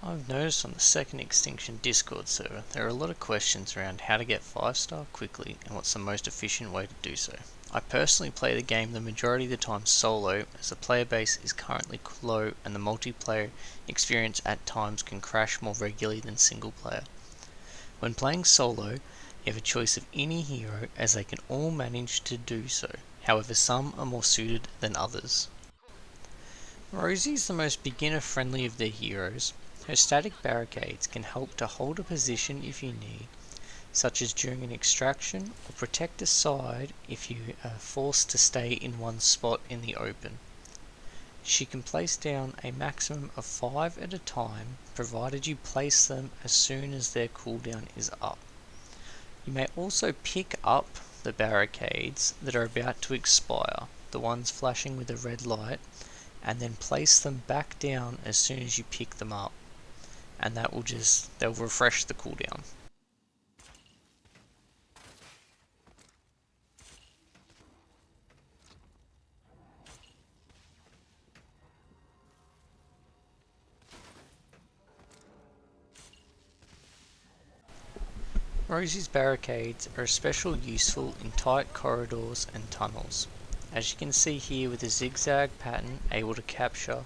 I've noticed on the second Extinction Discord server there are a lot of questions around how to get 5-star quickly and what's the most efficient way to do so. I personally play the game the majority of the time solo, as the player base is currently low and the multiplayer experience at times can crash more regularly than single player. When playing solo, you have a choice of any hero, as they can all manage to do so, however some are more suited than others. Rosy is the most beginner friendly of the heroes. Her static barricades can help to hold a position if you need, such as during an extraction, or protect a side if you are forced to stay in one spot in the open. She can place down a maximum of 5 at a time, provided you place them as soon as their cooldown is up. You may also pick up the barricades that are about to expire, the ones flashing with a red light, and then place them back down as soon as you pick them up, and they'll refresh the cooldown. Rosy's barricades are especially useful in tight corridors and tunnels, as you can see here with the zigzag pattern able to capture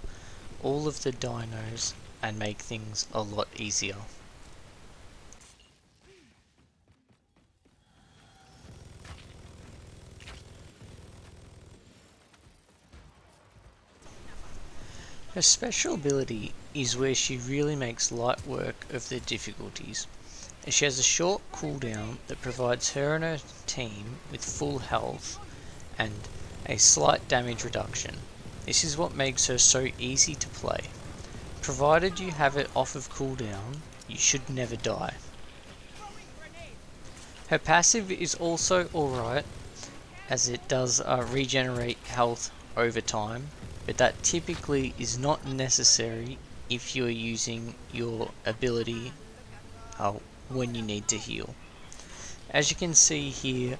all of the dinos and make things a lot easier. Her special ability is where she really makes light work of the difficulties, as she has a short cooldown that provides her and her team with full health and a slight damage reduction. This is what makes her so easy to play. Provided you have it off of cooldown, you should never die. Her passive is also alright, as it does regenerate health over time, but that typically is not necessary if you're using your ability when you need to heal. As you can see here,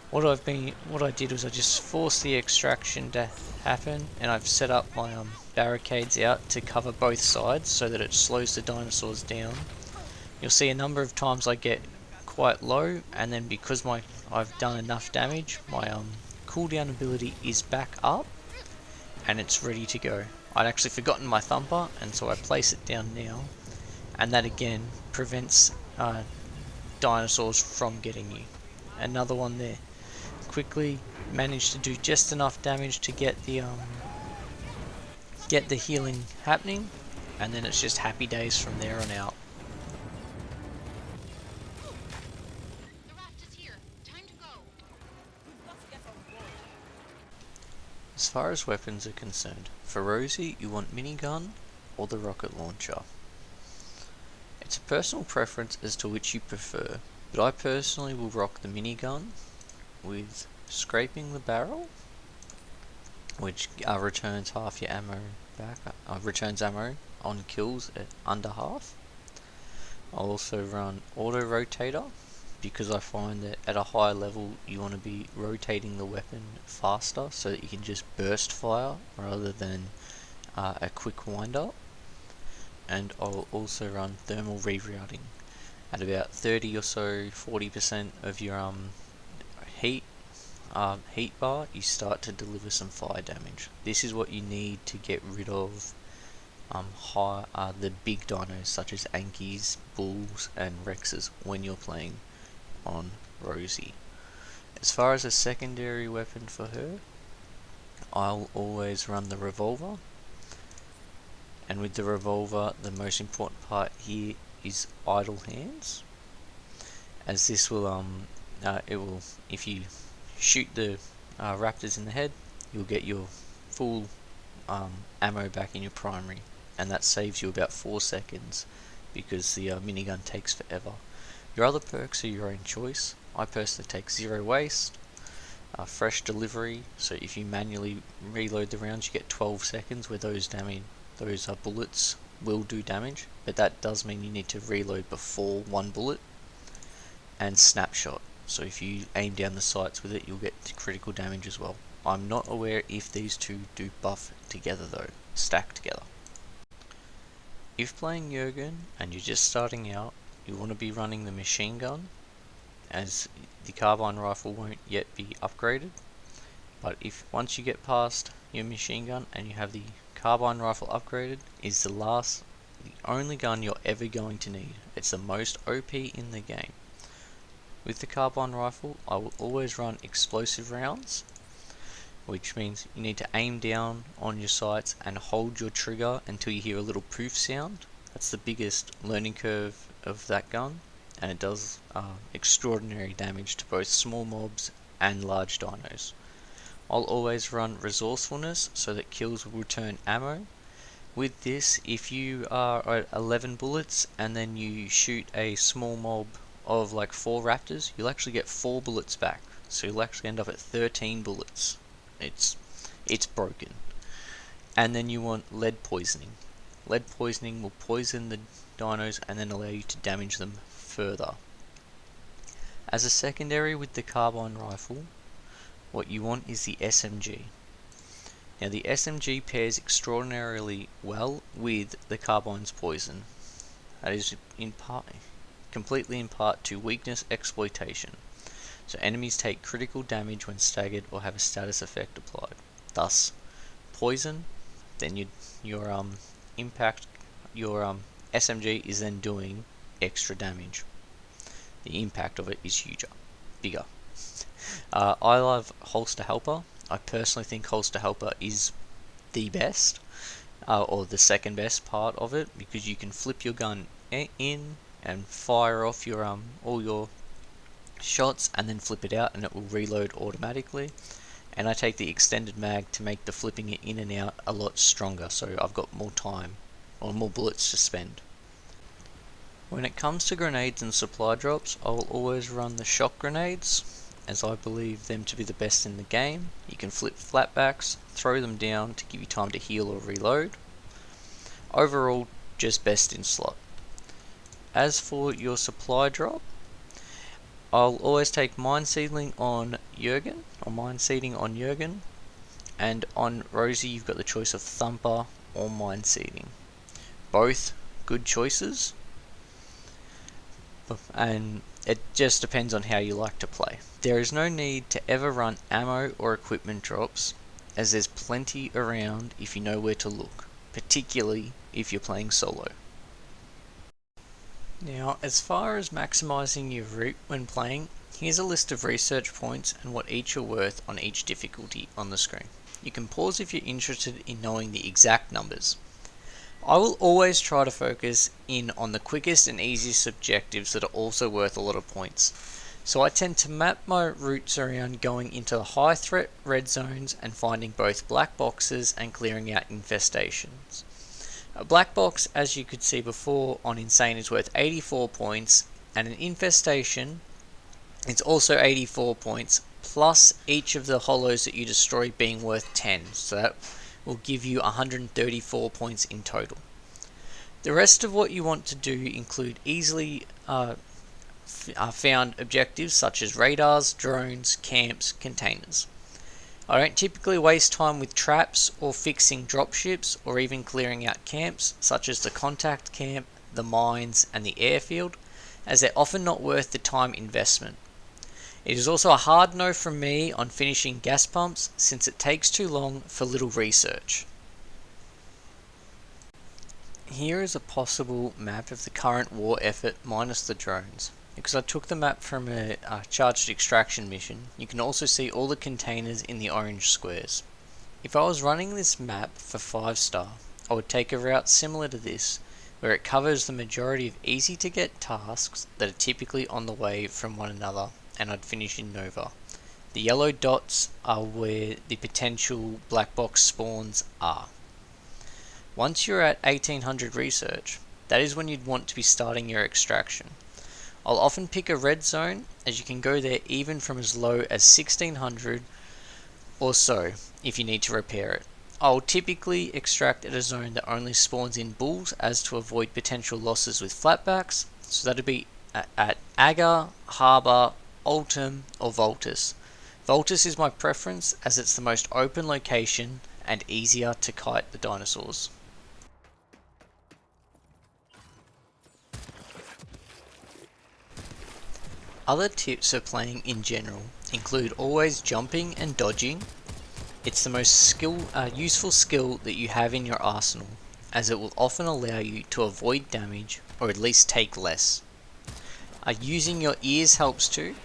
what I did was I just forced the extraction to happen, and I've set up my barricades out to cover both sides so that it slows the dinosaurs down. You'll see a number of times I get quite low, and then because I've done enough damage, my cooldown ability is back up and it's ready to go. I'd actually forgotten my thumper, and so I place it down now, and that again prevents dinosaurs from getting you. Another one there. Quickly managed to do just enough damage to get the healing happening, and then it's just happy days from there on out. As far as weapons are concerned, for Rosy you want minigun or the rocket launcher. It's a personal preference as to which you prefer, but I personally will rock the minigun with scraping the barrel, which returns half your ammo back, returns ammo on kills at under half. I'll also run auto rotator, because I find that at a high level you want to be rotating the weapon faster so that you can just burst fire rather than a quick wind up. And I'll also run thermal rerouting. At about 30 or so, 40% of your heat bar, you start to deliver some fire damage. This is what you need to get rid of the big dinos such as Ankies, Bulls and Rexes when you're playing on Rosy. As far as a secondary weapon for her, I'll always run the revolver, and with the revolver the most important part here is idle hands, as this will if you shoot the raptors in the head, you'll get your full ammo back in your primary, and that saves you about 4 seconds because the minigun takes forever. Your other perks are your own choice. I personally take zero waste, fresh delivery, so if you manually reload the rounds you get 12 seconds where those bullets will do damage, but that does mean you need to reload before one bullet, and snapshot, so if you aim down the sights with it you'll get critical damage as well. I'm not aware if these two do buff together though, stack together. If playing Jurgen and you're just starting out, you want to be running the machine gun, as the carbine rifle won't yet be upgraded. But if once you get past your machine gun and you have the carbine rifle upgraded, is the only gun you're ever going to need. It's the most OP in the game. With the carbine rifle, I will always run explosive rounds, which means you need to aim down on your sights and hold your trigger until you hear a little poof sound. That's the biggest learning curve of that gun, and it does extraordinary damage to both small mobs and large dinos. I'll always run resourcefulness so that kills will return ammo. With this, if you are at 11 bullets and then you shoot a small mob of like 4 raptors, you'll actually get 4 bullets back. So you'll actually end up at 13 bullets. It's broken. And then you want lead poisoning. Lead poisoning will poison the dinos and then allow you to damage them further. As a secondary with the carbine rifle, what you want is the SMG. Now the SMG pairs extraordinarily well with the carbine's poison. That is completely in part to weakness exploitation. So enemies take critical damage when staggered or have a status effect applied. Thus, poison, then your SMG is then doing extra damage. The impact of it is bigger. I love holster helper. I personally think holster helper is the best, or the second best part of it, because you can flip your gun in and fire off your all your shots and then flip it out and it will reload automatically. And I take the extended mag to make the flipping it in and out a lot stronger, so I've got more time or more bullets to spend. When it comes to grenades and supply drops, I will always run the shock grenades, as I believe them to be the best in the game. You can flip flatbacks, throw them down to give you time to heal or reload. Overall, just best in slot. As for your supply drop, I'll always take mine seeding on Jurgen, and on Rosy you've got the choice of thumper or mine seeding. Both good choices, and it just depends on how you like to play. There is no need to ever run ammo or equipment drops, as there's plenty around if you know where to look, particularly if you're playing solo. Now, as far as maximising your route when playing, here's a list of research points and what each are worth on each difficulty on the screen. You can pause if you're interested in knowing the exact numbers. I will always try to focus in on the quickest and easiest objectives that are also worth a lot of points. So I tend to map my routes around going into the high threat red zones and finding both black boxes and clearing out infestations. A black box, as you could see before on Insane, is worth 84 points, and an infestation, it's also 84 points, plus each of the hollows that you destroy being worth 10, so that will give you 134 points in total. The rest of what you want to do include easily found objectives such as radars, drones, camps, containers. I don't typically waste time with traps or fixing dropships or even clearing out camps such as the contact camp, the mines and the airfield, as they're often not worth the time investment. It is also a hard no from me on finishing gas pumps, since it takes too long for little research. Here is a possible map of the current war effort minus the drones. Because I took the map from a charged extraction mission, you can also see all the containers in the orange squares. If I was running this map for 5-star, I would take a route similar to this, where it covers the majority of easy to get tasks that are typically on the way from one another, and I'd finish in Nova. The yellow dots are where the potential black box spawns are. Once you're at 1800 research, that is when you'd want to be starting your extraction. I'll often pick a red zone, as you can go there even from as low as 1600 or so if you need to repair it. I'll typically extract at a zone that only spawns in bulls, as to avoid potential losses with flatbacks, so that'd be at Agar, Harbour, Ultim or Voltus. Voltus is my preference as it's the most open location and easier to kite the dinosaurs. Other tips for playing in general include always jumping and dodging. It's the most useful skill that you have in your arsenal, as it will often allow you to avoid damage or at least take less. Using your ears helps too.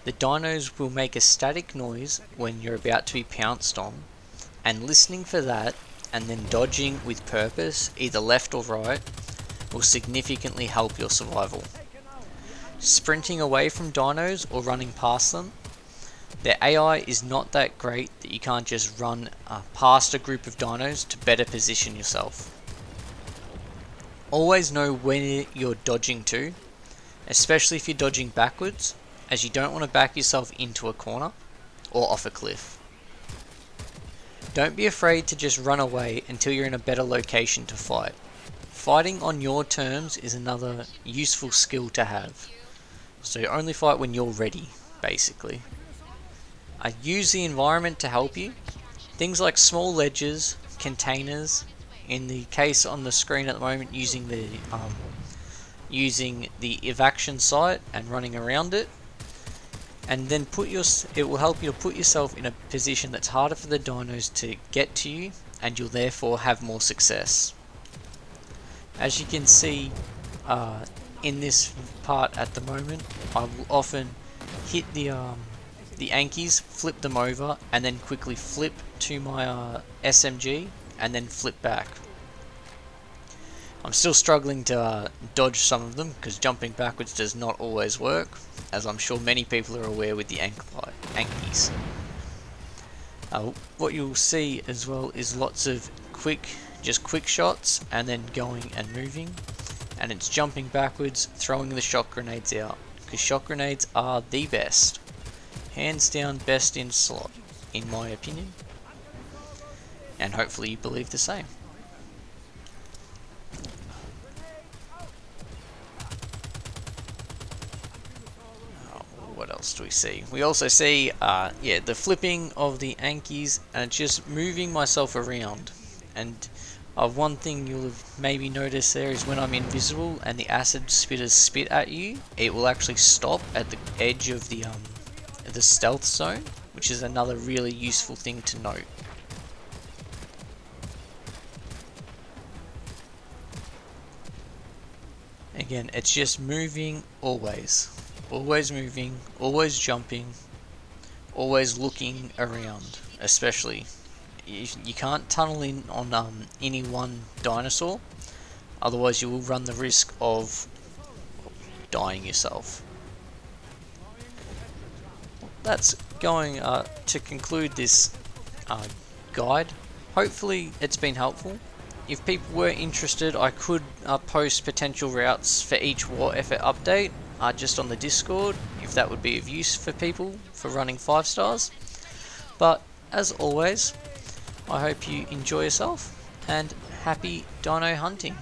The dinos will make a static noise when you're about to be pounced on, and listening for that and then dodging with purpose, either left or right, will significantly help your survival. Sprinting away from dinos or running past them, their AI is not that great that you can't just run past a group of dinos to better position yourself. Always know when you're dodging to, especially if you're dodging backwards, as you don't want to back yourself into a corner or off a cliff. Don't be afraid to just run away until you're in a better location to fight. Fighting on your terms is another useful skill to have. So only fight when you're ready, basically. Use the environment to help you. Things like small ledges, containers, in the case on the screen at the moment using the evacuation site and running around it, and then it will help you to put yourself in a position that's harder for the dinos to get to you, and you'll therefore have more success. As you can see in this part at the moment, I will often hit the Ankies, flip them over, and then quickly flip to my SMG, and then flip back. I'm still struggling to dodge some of them, because jumping backwards does not always work, as I'm sure many people are aware with the Ankies. What you'll see as well is lots of quick shots, and then going and moving, and it's jumping backwards, throwing the shock grenades out, because shock grenades are the best. Hands down best in slot, in my opinion. And hopefully you believe the same. What else do we see? We also see, the flipping of the Ankies and just moving myself around. And one thing you'll have maybe noticed there is when I'm invisible and the acid spitters spit at you, it will actually stop at the edge of the stealth zone, which is another really useful thing to note. Again, it's just moving always moving, always jumping, always looking around. Especially you can't tunnel in on any one dinosaur, otherwise you will run the risk of dying yourself. That's going to conclude this guide. Hopefully it's been helpful. If people were interested, I could post potential routes for each war effort update just on the Discord, if that would be of use for people for running 5 stars. But as always, I hope you enjoy yourself, and happy dino hunting.